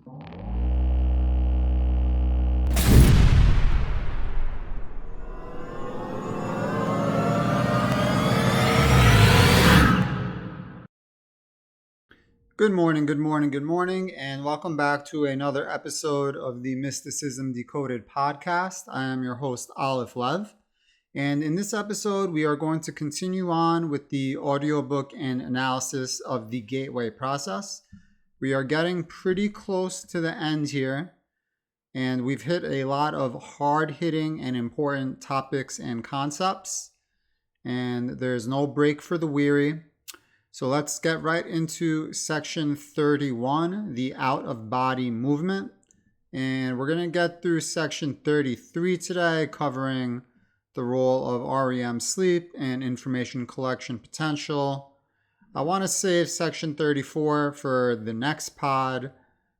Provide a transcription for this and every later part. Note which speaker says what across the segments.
Speaker 1: Good morning, good morning, good morning, and welcome back to another episode of the Mysticism Decoded podcast. I am your host, Aleph Lev, and in this episode, we are going to continue on with the audiobook and analysis of the Gateway process. We are getting pretty close to the end here, and we've hit a lot of hard-hitting and important topics and concepts, and there's no break for the weary. So let's get right into section 31, the out of body movement. And we're going to get through section 33 today, covering the role of REM sleep and information collection potential. I want to save section 34 for the next pod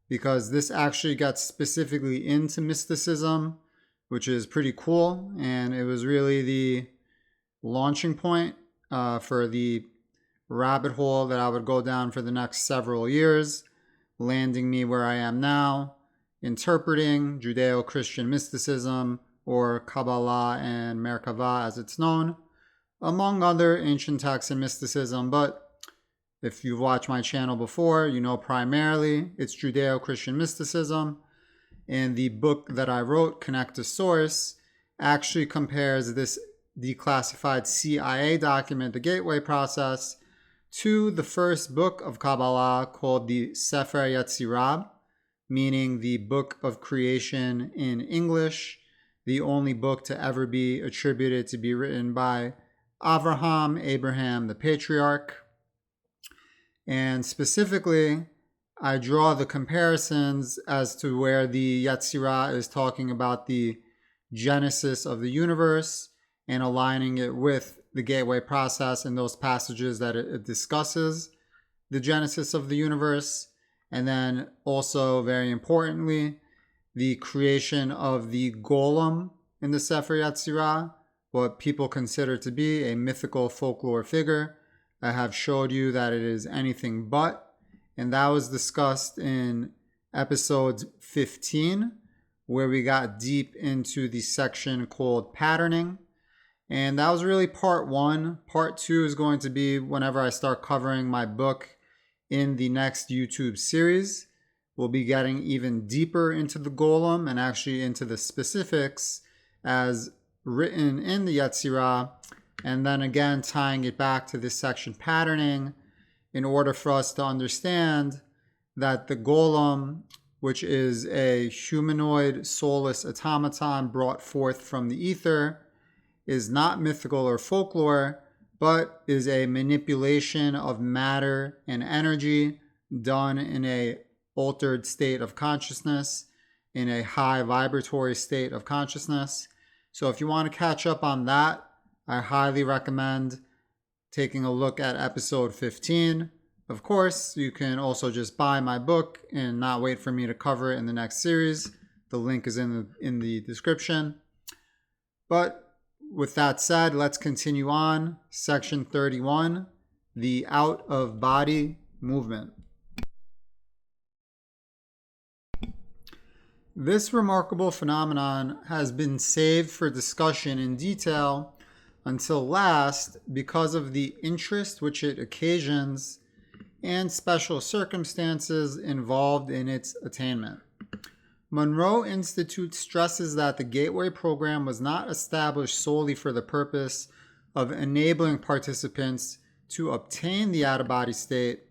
Speaker 1: because this actually gets specifically into mysticism, which is pretty cool. And it was really the launching point for the rabbit hole that I would go down for the next several years, landing me where I am now, interpreting Judeo-Christian mysticism, or Kabbalah and Merkava as it's known, among other ancient texts and mysticism. But if you've watched my channel before, you know primarily it's Judeo-Christian mysticism. And the book that I wrote, Connect to Source, actually compares this declassified CIA document, the Gateway process, to the first book of Kabbalah called the Sefer Yetzirah, meaning the Book of Creation in English, the only book to ever be attributed to be written by Abraham, the patriarch. And specifically, I draw the comparisons as to where the Yetzirah is talking about the genesis of the universe and aligning it with the Gateway process and those passages that it discusses the genesis of the universe. And then also, very importantly, the creation of the golem in the Sefer Yetzirah, what people consider to be a mythical folklore figure. I have showed you that it is anything but, and that was discussed in episode 15, where we got deep into the section called patterning. And that was really part one. Part two is going to be whenever I start covering my book in the next YouTube series. We'll be getting even deeper into the golem and actually into the specifics as written in the Yetzirah. And then again, tying it back to this section patterning in order for us to understand that the golem, which is a humanoid soulless automaton brought forth from the ether, is not mythical or folklore, but is a manipulation of matter and energy done in a altered state of consciousness, in a high vibratory state of consciousness. So if you want to catch up on that, I highly recommend taking a look at episode 15. Of course, you can also just buy my book and not wait for me to cover it in the next series. The link is in the description. But with that said, let's continue on. Section 31, the out of body movement. This remarkable phenomenon has been saved for discussion in detail until last because of the interest which it occasions and special circumstances involved in its attainment. Monroe Institute stresses that the Gateway program was not established solely for the purpose of enabling participants to obtain the out-of-body state,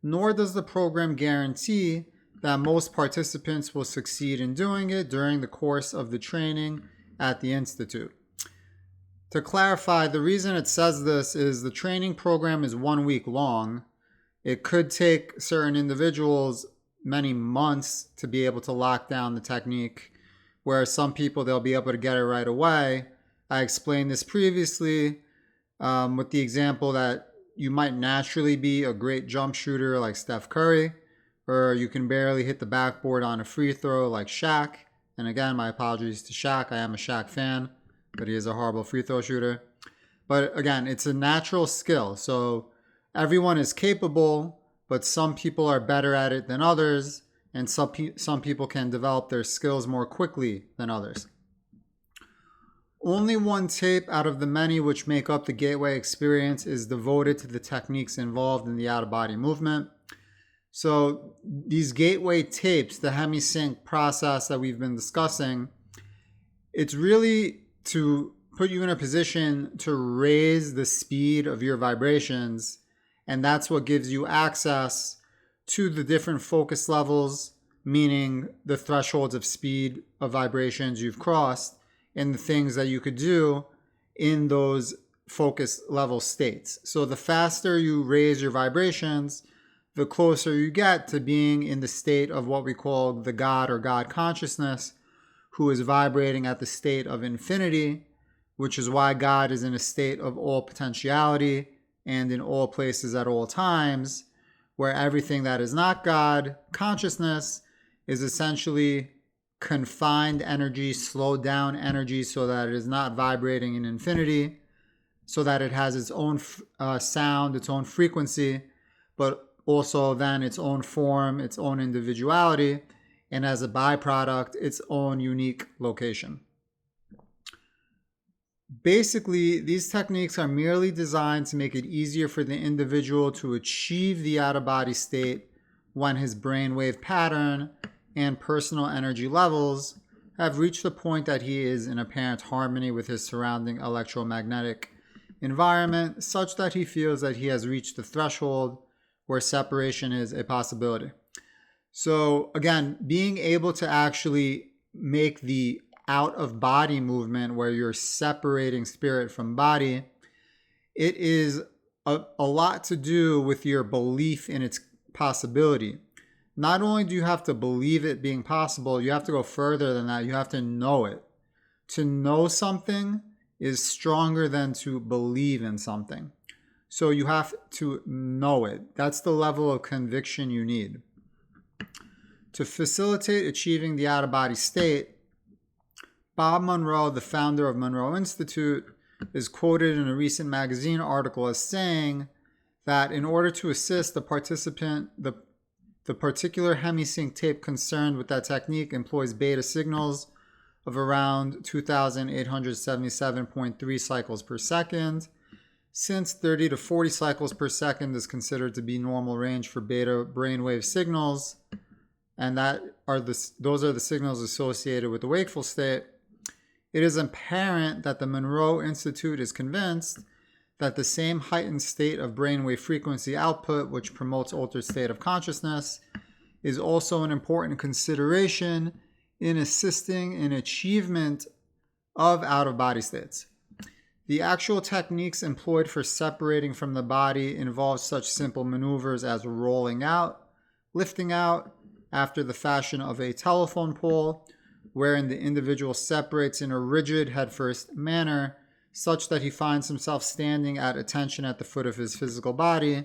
Speaker 1: nor does the program guarantee that most participants will succeed in doing it during the course of the training at the Institute. To clarify, the reason it says this is the training program is 1 week long. It could take certain individuals many months to be able to lock down the technique, whereas some people, they'll be able to get it right away. I explained this previously with the example that you might naturally be a great jump shooter like Steph Curry, or you can barely hit the backboard on a free throw like Shaq. And again, my apologies to Shaq. I am a Shaq fan, but he is a horrible free throw shooter. But again, it's a natural skill. So everyone is capable, but some people are better at it than others. and some people can develop their skills more quickly than others. Only one tape out of the many which make up the Gateway experience is devoted to the techniques involved in the out-of-body movement. So these Gateway tapes, the Hemi-Sync process that we've been discussing, it's really to put you in a position to raise the speed of your vibrations, and that's what gives you access to the different focus levels, meaning the thresholds of speed of vibrations you've crossed, and the things that you could do in those focus level states. So the faster you raise your vibrations, the closer you get to being in the state of what we call the God or God consciousness, who is vibrating at the state of infinity, which is why God is in a state of all potentiality and in all places at all times, where everything that is not God consciousness is essentially confined energy, slowed down energy, so that it is not vibrating in infinity, so that it has its own sound, its own frequency, but also then its own form, its own individuality, and as a byproduct, its own unique location. Basically, these techniques are merely designed to make it easier for the individual to achieve the out-of-body state when his brainwave pattern and personal energy levels have reached the point that he is in apparent harmony with his surrounding electromagnetic environment, such that he feels that he has reached the threshold where separation is a possibility. So again, being able to actually make the out-of-body movement where you're separating spirit from body, it is a lot to do with your belief in its possibility. Not only do you have to believe it being possible, you have to go further than that. You have to know it. To know something is stronger than to believe in something. So you have to know it. That's the level of conviction you need. To facilitate achieving the out-of-body state, Bob Monroe, the founder of Monroe Institute, is quoted in a recent magazine article as saying that in order to assist the participant, the particular Hemi-Sync tape concerned with that technique employs beta signals of around 2,877.3 cycles per second. Since 30 to 40 cycles per second is considered to be normal range for beta brainwave signals, and those are the signals associated with the wakeful state, it is apparent that the Monroe Institute is convinced that the same heightened state of brainwave frequency output, which promotes altered state of consciousness, is also an important consideration in assisting in achievement of out-of-body states. The actual techniques employed for separating from the body involve such simple maneuvers as rolling out, lifting out, after the fashion of a telephone pole, wherein the individual separates in a rigid head-first manner, such that he finds himself standing at attention at the foot of his physical body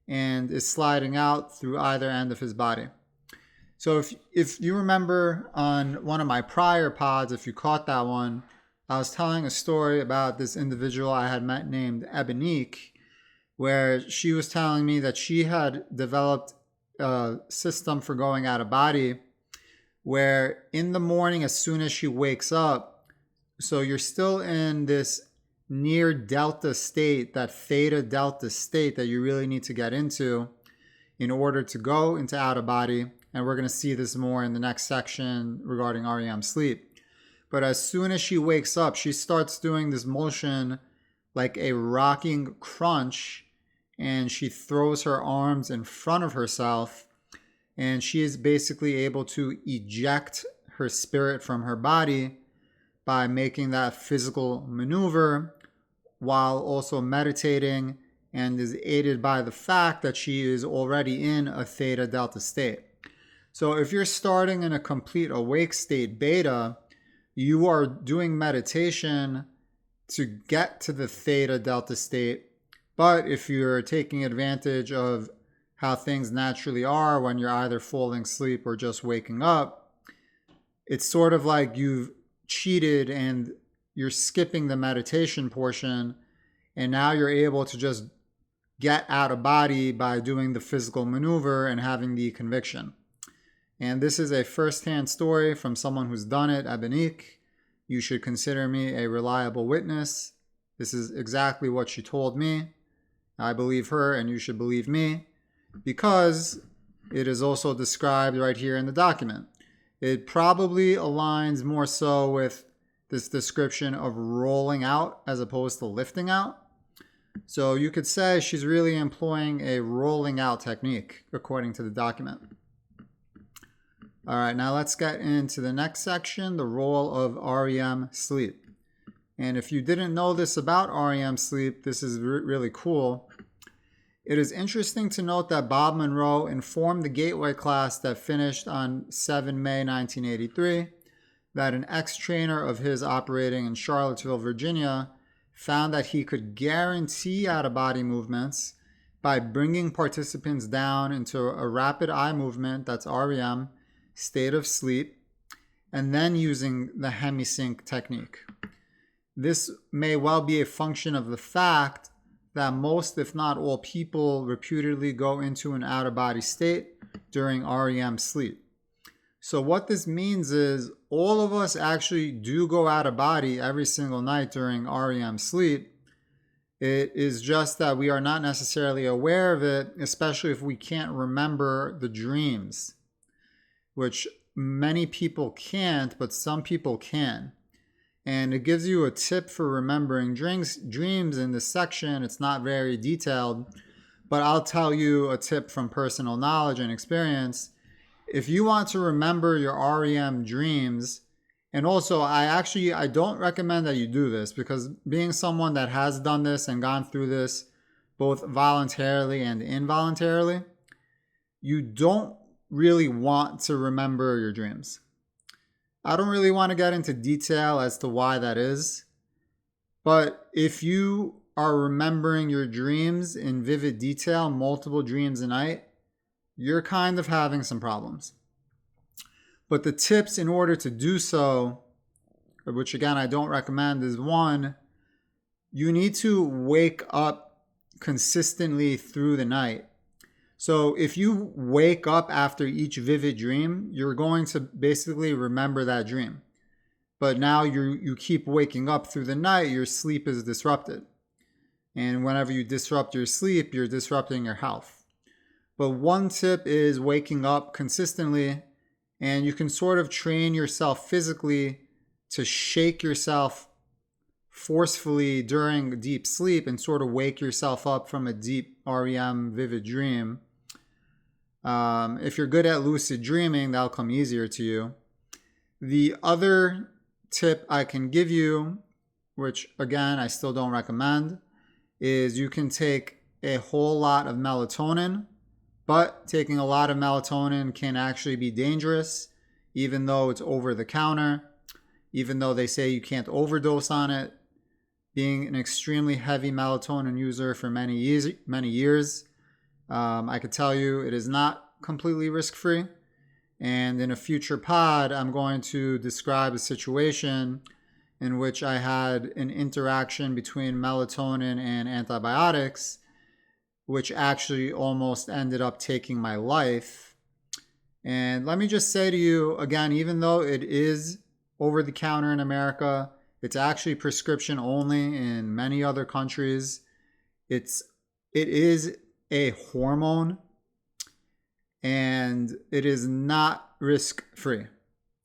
Speaker 1: and is sliding out through either end of his body. So if you remember on one of my prior pods, if you caught that one, I was telling a story about this individual I had met named Ebonique, where she was telling me that she had developed a system for going out of body where in the morning, as soon as she wakes up, so you're still in this near delta state, that theta delta state that you really need to get into in order to go into out of body. And we're going to see this more in the next section regarding REM sleep. But as soon as she wakes up, she starts doing this motion like a rocking crunch, and she throws her arms in front of herself, and she is basically able to eject her spirit from her body by making that physical maneuver while also meditating, and is aided by the fact that she is already in a theta delta state. So if you're starting in a complete awake state beta, you are doing meditation to get to the theta delta state. But if you're taking advantage of how things naturally are when you're either falling asleep or just waking up, it's sort of like you've cheated and you're skipping the meditation portion, and now you're able to just get out of body by doing the physical maneuver and having the conviction. And this is a first-hand story from someone who's done it, Ebonique. You should consider me a reliable witness. This is exactly what she told me. I believe her, and you should believe me, because it is also described right here in the document. It probably aligns more so with this description of rolling out as opposed to lifting out. So you could say she's really employing a rolling out technique, according to the document. All right, now let's get into the next section, the role of REM sleep. And if you didn't know this about REM sleep, this is really cool. It is interesting to note that Bob Monroe informed the Gateway class that finished on 7 May 1983 that an ex-trainer of his operating in Charlottesville, Virginia, found that he could guarantee out-of-body movements by bringing participants down into a rapid eye movement, that's REM, state of sleep, and then using the hemisync technique. This may well be a function of the fact that most, if not all, people reputedly go into an out-of-body state during REM sleep. So what this means is all of us actually do go out of body every single night during REM sleep. It is just that we are not necessarily aware of it, especially if we can't remember the dreams, which many people can't, but some people can. And it gives you a tip for remembering dreams in this section. It's not very detailed, but I'll tell you a tip from personal knowledge and experience. If you want to remember your REM dreams, and also I don't recommend that you do this, because being someone that has done this and gone through this both voluntarily and involuntarily, you don't really want to remember your dreams. I don't really want to get into detail as to why that is, but if you are remembering your dreams in vivid detail, multiple dreams a night, you're kind of having some problems. But the tips in order to do so, which again I don't recommend, is one, you need to wake up consistently through the night. So if you wake up after each vivid dream, you're going to basically remember that dream. But now you keep waking up through the night, your sleep is disrupted. And whenever you disrupt your sleep, you're disrupting your health. But one tip is waking up consistently, and you can sort of train yourself physically to shake yourself forcefully during deep sleep and sort of wake yourself up from a deep REM vivid dream. If you're good at lucid dreaming, that'll come easier to you. The other tip I can give you, which again I still don't recommend, is you can take a whole lot of melatonin, but taking a lot of melatonin can actually be dangerous, even though it's over the counter, even though they say you can't overdose on it. Being an extremely heavy melatonin user for many years, I could tell you it is not completely risk-free. And in a future pod, I'm going to describe a situation in which I had an interaction between melatonin and antibiotics, which actually almost ended up taking my life. And let me just say to you, again, even though it is over the counter in America, it's actually prescription only in many other countries. It is a hormone, and it is not risk-free.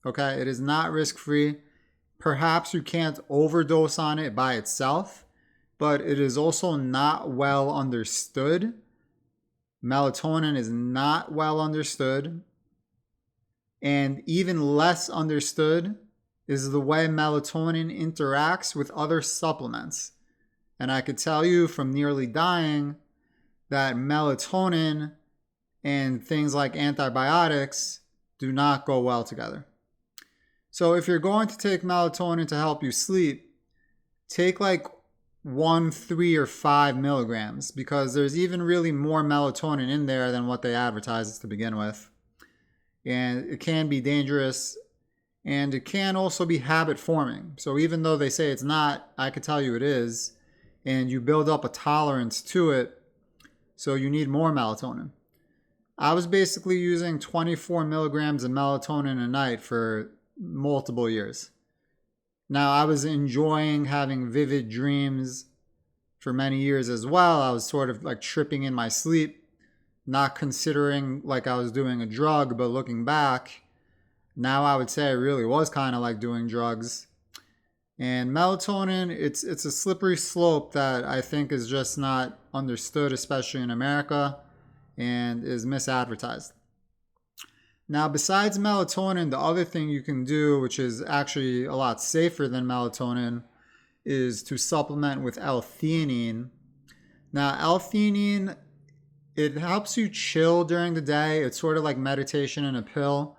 Speaker 1: Okay, it is not risk-free. Perhaps you can't overdose on it by itself, but it is also not well understood. Melatonin is not well understood, and even less understood is the way melatonin interacts with other supplements. And I could tell you from nearly dying that melatonin and things like antibiotics do not go well together. So if you're going to take melatonin to help you sleep, take like 1, 3, or 5 milligrams, because there's even really more melatonin in there than what they advertise to begin with. And it can be dangerous, and it can also be habit forming. So even though they say it's not, I could tell you it is, and you build up a tolerance to it, so you need more melatonin. I was basically using 24 milligrams of melatonin a night for multiple years. Now, I was enjoying having vivid dreams for many years as well. I was sort of like tripping in my sleep, not considering like I was doing a drug, but looking back, now I would say I really was kind of like doing drugs. And melatonin, it's a slippery slope that I think is just not understood, especially in America, and is misadvertised. Now, besides melatonin, the other thing you can do, which is actually a lot safer than melatonin, is to supplement with L-theanine. Now, L-theanine, it helps you chill during the day. It's sort of like meditation in a pill.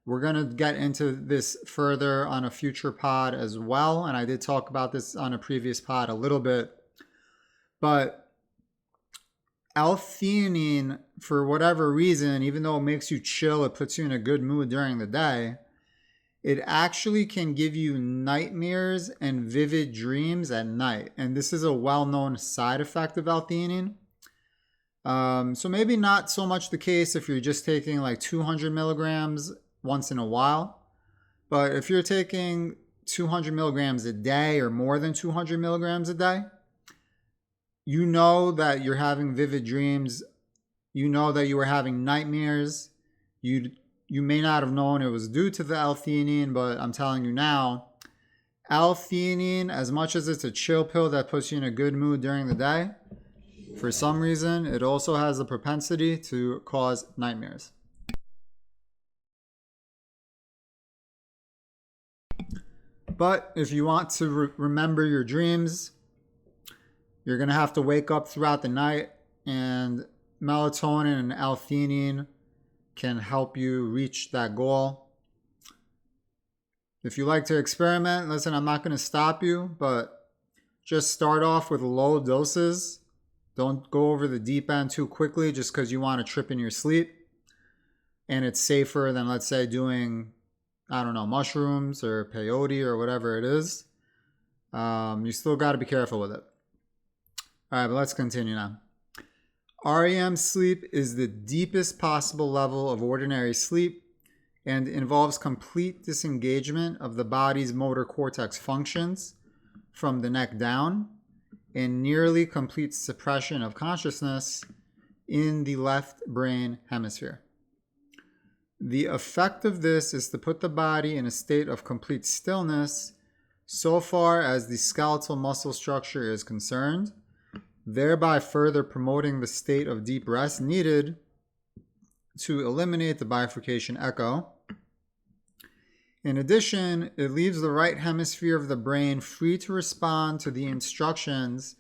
Speaker 1: We're going to get into this further on a future pod as well. And I did talk about this on a previous pod a little bit. But L-theanine, for whatever reason, even though it makes you chill, it puts you in a good mood during the day, it actually can give you nightmares and vivid dreams at night. And this is a well-known side effect of L-theanine. So maybe not so much the case if you're just taking like 200 milligrams once in a while. But if you're taking 200 milligrams a day or more than 200 milligrams a day, you know that you're having vivid dreams. You know that you were having nightmares. You may not have known it was due to the L-theanine, but I'm telling you now, L-theanine, as much as it's a chill pill that puts you in a good mood during the day, for some reason, it also has the propensity to cause nightmares. But if you want to remember your dreams, you're going to have to wake up throughout the night, and melatonin and L-theanine can help you reach that goal. If you like to experiment, listen, I'm not going to stop you, but just start off with low doses. Don't go over the deep end too quickly just because you want to trip in your sleep. And it's safer than, let's say, doing, I don't know, mushrooms or peyote or whatever it is. You still got to be careful with it. All right, but let's continue now. REM sleep is the deepest possible level of ordinary sleep and involves complete disengagement of the body's motor cortex functions from the neck down and nearly complete suppression of consciousness in the left brain hemisphere. The effect of this is to put the body in a state of complete stillness so far as the skeletal muscle structure is concerned, thereby further promoting the state of deep rest needed to eliminate the bifurcation echo. In addition, it leaves the right hemisphere of the brain free to respond to the instructions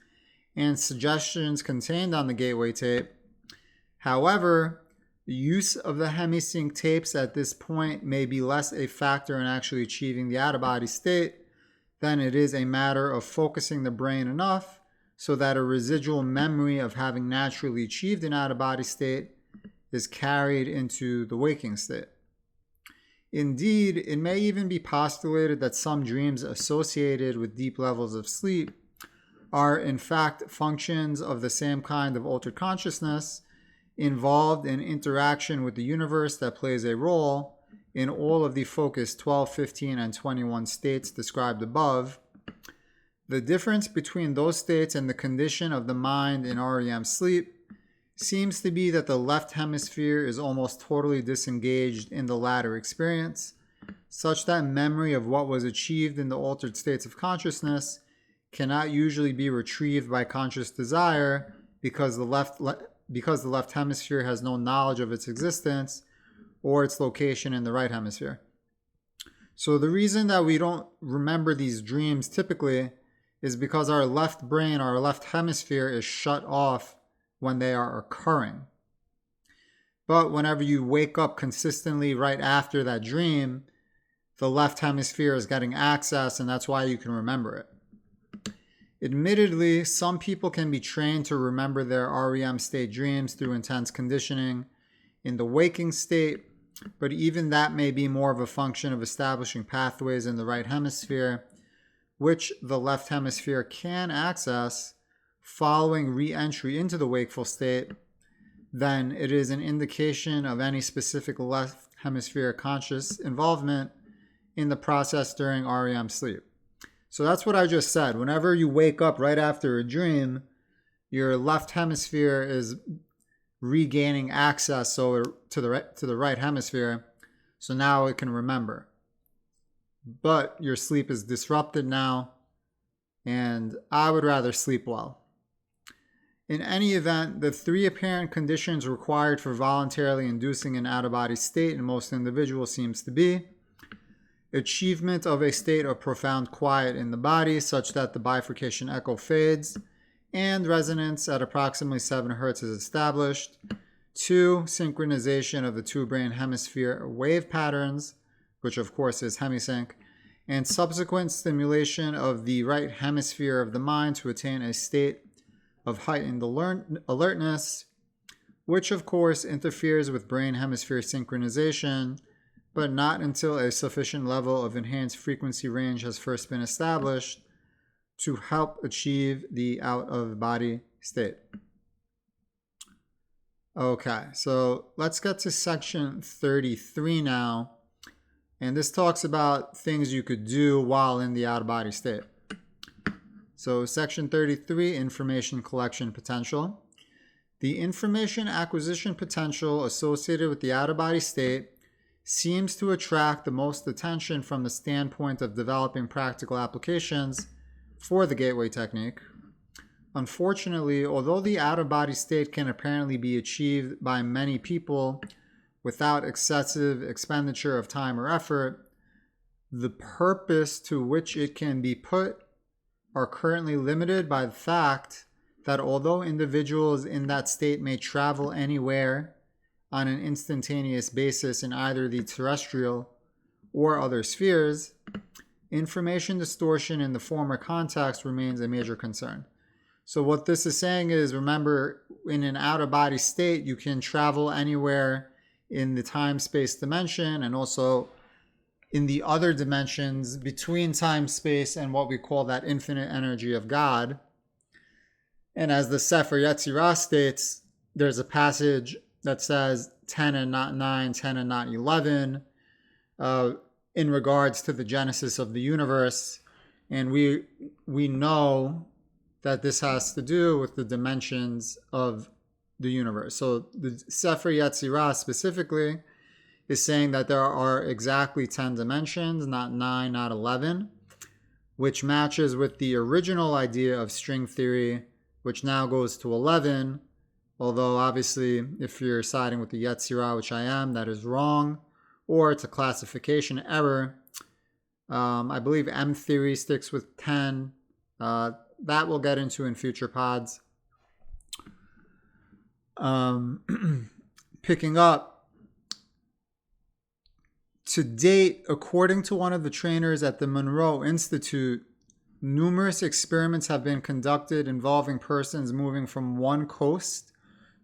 Speaker 1: and suggestions contained on the gateway tape. However, the use of the hemisync tapes at this point may be less a factor in actually achieving the out-of-body state than it is a matter of focusing the brain enough so that a residual memory of having naturally achieved an out-of-body state is carried into the waking state. Indeed, it may even be postulated that some dreams associated with deep levels of sleep are in fact functions of the same kind of altered consciousness involved in interaction with the universe that plays a role in all of the focus 12, 15, and 21 states described above. The difference between those states and the condition of the mind in REM sleep seems to be that the left hemisphere is almost totally disengaged in the latter experience, such that memory of what was achieved in the altered states of consciousness cannot usually be retrieved by conscious desire because the left hemisphere has no knowledge of its existence or its location in the right hemisphere. So the reason that we don't remember these dreams typically is because our left brain, our left hemisphere is shut off when they are occurring. But whenever you wake up consistently right after that dream, the left hemisphere is getting access, and that's why you can remember it. Admittedly, some people can be trained to remember their REM state dreams through intense conditioning in the waking state, but even that may be more of a function of establishing pathways in the right hemisphere, which the left hemisphere can access following re-entry into the wakeful state, then it is an indication of any specific left hemisphere conscious involvement in the process during REM sleep. So that's what I just said. Whenever you wake up right after a dream, your left hemisphere is regaining access to the right hemisphere, so now it can remember. But your sleep is disrupted now, and I would rather sleep well. In any event, the 3 apparent conditions required for voluntarily inducing an out-of-body state in most individuals seems to be achievement of a state of profound quiet in the body such that the bifurcation echo fades and resonance at approximately 7 Hz is established. 2, synchronization of the 2 brain hemisphere wave patterns, which of course is hemisync, and subsequent stimulation of the right hemisphere of the mind to attain a state of heightened alertness, which of course interferes with brain hemisphere synchronization, but not until a sufficient level of enhanced frequency range has first been established to help achieve the out-of-body state. Okay, so let's get to section 33 now. And this talks about things you could do while in the out-of-body state. So section 33, information collection potential. The information acquisition potential associated with the out-of-body state seems to attract the most attention from the standpoint of developing practical applications for the gateway technique. Unfortunately, although the out-of-body state can apparently be achieved by many people without excessive expenditure of time or effort, the purpose to which it can be put are currently limited by the fact that although individuals in that state may travel anywhere on an instantaneous basis in either the terrestrial or other spheres, information distortion in the former context remains a major concern. So what this is saying is, remember, in an out-of-body state, you can travel anywhere in the time-space dimension and also in the other dimensions between time, space, and what we call that infinite energy of God. And as the Sefer Yetzirah states, there's a passage that says 10 and not 9, 10 and not 11, in regards to the genesis of the universe. And we know that this has to do with the dimensions of the universe. So the Sefer Yetzirah specifically is saying that there are exactly 10 dimensions, not 9, not 11, which matches with the original idea of string theory, which now goes to 11. Although obviously, if you're siding with the Yetzirah, which I am, that is wrong, or it's a classification error. I believe M theory sticks with 10. That we'll get into in future pods. Picking up, to date, according to one of the trainers at the Monroe Institute, numerous experiments have been conducted involving persons moving from one coast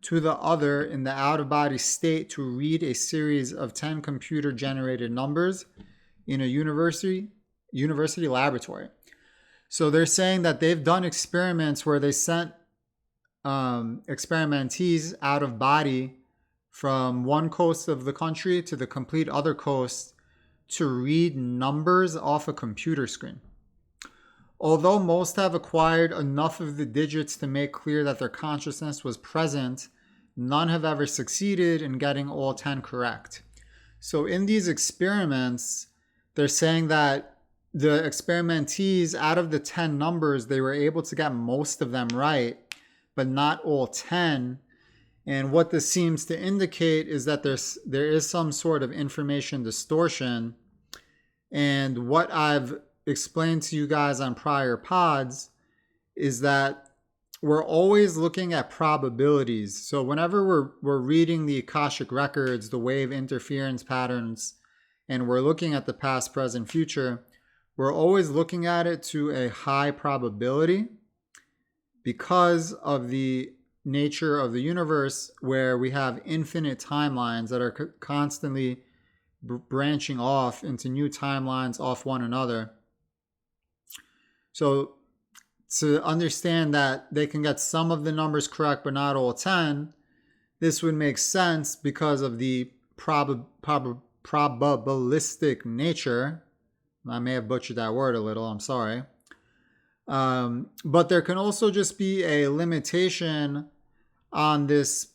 Speaker 1: to the other in the out-of-body state to read a series of 10 computer-generated numbers in a university laboratory. So they're saying that they've done experiments where they sent experimentees out of body from one coast of the country to the complete other coast to read numbers off a computer screen. Although most have acquired enough of the digits to make clear that their consciousness was present, none have ever succeeded in getting all 10 correct. So in these experiments, they're saying that the experimentees, out of the 10 numbers, they were able to get most of them right, but not all 10. And what this seems to indicate is that there is some sort of information distortion. And what I've explained to you guys on prior pods is that we're always looking at probabilities. So whenever we're reading the Akashic records, the wave interference patterns, and we're looking at the past, present, future, we're always looking at it to a high probability because of the nature of the universe, where we have infinite timelines that are constantly branching off into new timelines off one another. So to understand that they can get some of the numbers correct but not all 10, This would make sense because of the probabilistic nature. I may have butchered that word a little, I'm sorry. But there can also just be a limitation on this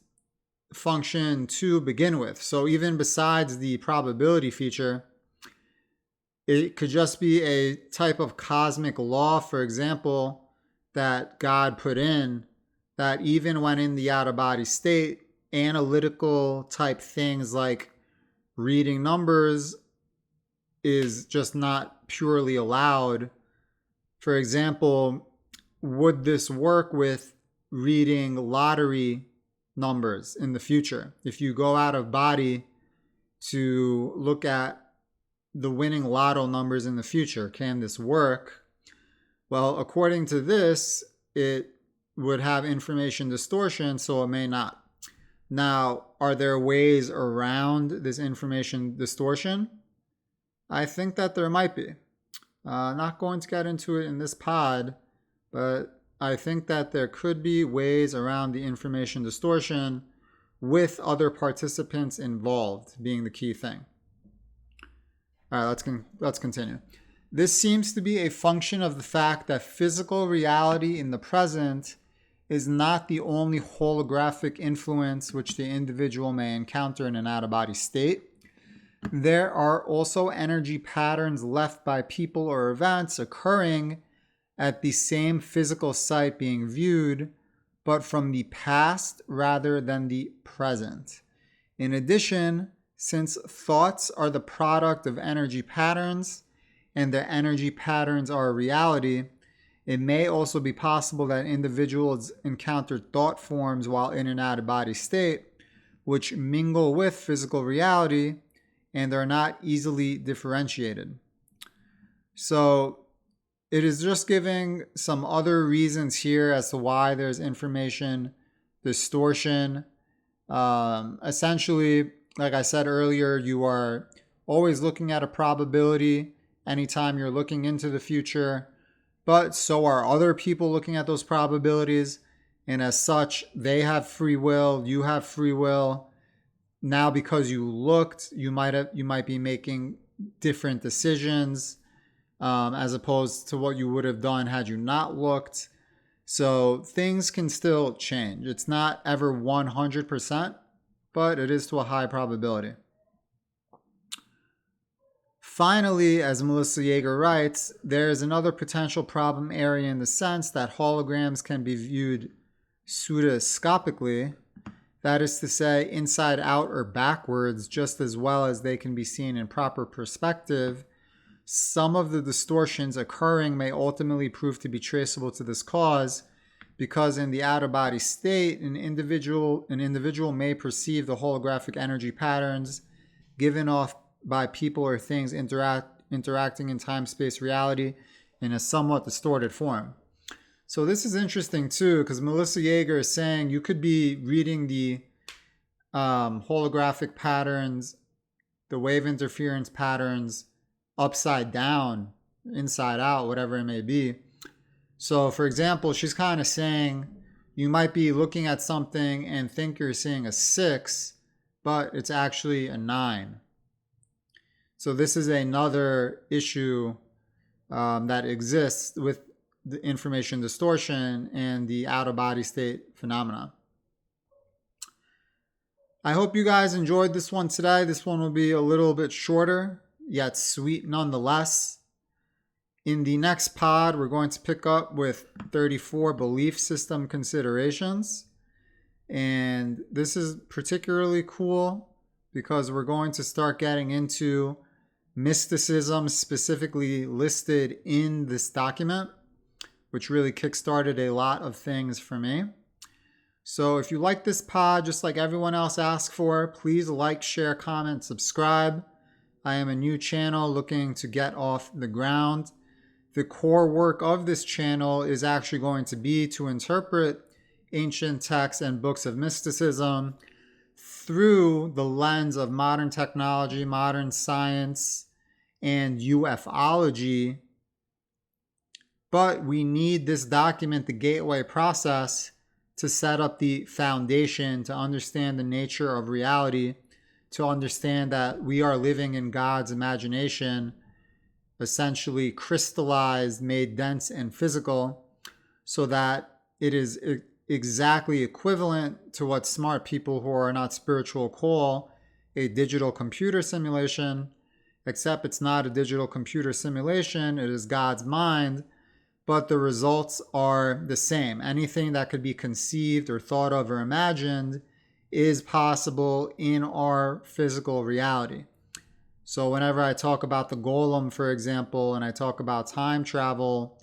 Speaker 1: function to begin with. So even besides the probability feature, it could just be a type of cosmic law, for example, that God put in, that even when in the out-of-body state, analytical type things like reading numbers is just not purely allowed. For example, would this work with reading lottery numbers in the future? If you go out of body to look at the winning lotto numbers in the future, can this work? Well, according to this, it would have information distortion, so it may not. Now, are there ways around this information distortion? I think that there might be. Not going to get into it in this pod, but I think that there could be ways around the information distortion with other participants involved being the key thing. All right, let's continue. This seems to be a function of the fact that physical reality in the present is not the only holographic influence which the individual may encounter in an out-of-body state. There are also energy patterns left by people or events occurring at the same physical site being viewed, but from the past rather than the present. In addition, since thoughts are the product of energy patterns, and the energy patterns are a reality, it may also be possible that individuals encounter thought forms while in an out-of-body state, which mingle with physical reality and are not easily differentiated. So it is just giving some other reasons here as to why there's information distortion. Essentially, like I said earlier, you are always looking at a probability anytime you're looking into the future, but so are other people looking at those probabilities. And as such, they have free will, you have free will. Now, because you looked, you might be making different decisions as opposed to what you would have done had you not looked. So things can still change. It's not ever 100%, but it is to a high probability. Finally, as Melissa Yeager writes, there is another potential problem area in the sense that holograms can be viewed pseudoscopically, that is to say, inside out or backwards, just as well as they can be seen in proper perspective. Some of the distortions occurring may ultimately prove to be traceable to this cause, because in the out-of-body state, an individual may perceive the holographic energy patterns given off by people or things interacting in time-space reality in a somewhat distorted form. So this is interesting too, because Melissa Yeager is saying you could be reading the holographic patterns, the wave interference patterns, upside down, inside out, whatever it may be. So for example, she's kind of saying you might be looking at something and think you're seeing a 6, but it's actually a 9. So this is another issue that exists with the information distortion and the out-of-body state phenomena. I hope you guys enjoyed this one today. This one will be a little bit shorter, yet sweet nonetheless. In the next pod, we're going to pick up with 34 belief system considerations. And this is particularly cool because we're going to start getting into mysticism specifically listed in this document, which really kickstarted a lot of things for me. So if you like this pod, just like everyone else asked for, please like, share, comment, subscribe. I am a new channel looking to get off the ground. The core work of this channel is actually going to be to interpret ancient texts and books of mysticism through the lens of modern technology, modern science, and ufology. But we need this document, the Gateway Process, to set up the foundation, to understand the nature of reality, to understand that we are living in God's imagination, essentially crystallized, made dense and physical, so that it is exactly equivalent to what smart people who are not spiritual call a digital computer simulation, except it's not a digital computer simulation, it is God's mind, but the results are the same. Anything that could be conceived or thought of or imagined is possible in our physical reality. So whenever I talk about the golem, for example, and I talk about time travel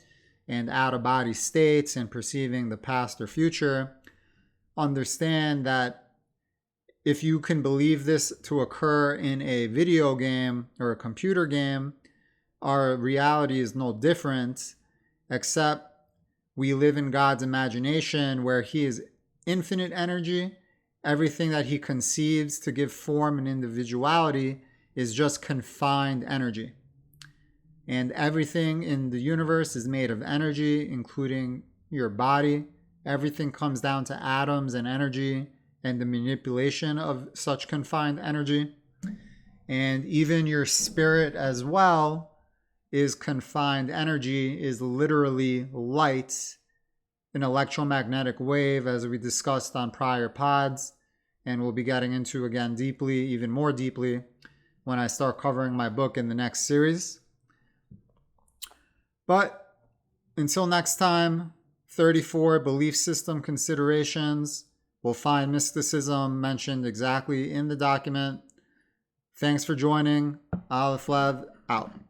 Speaker 1: and out-of-body states and perceiving the past or future, understand that if you can believe this to occur in a video game or a computer game, our reality is no different, except we live in God's imagination where He is infinite energy. Everything that He conceives to give form and individuality is just confined energy. And everything in the universe is made of energy, including your body. Everything comes down to atoms and energy and the manipulation of such confined energy. And even your spirit as well is confined energy, is literally light, an electromagnetic wave, as we discussed on prior pods, and we'll be getting into again deeply, even more deeply, when I start covering my book in the next series. But until next time, 34 belief system considerations. We'll find mysticism mentioned exactly in the document. Thanks for joining. Aleph Lev out.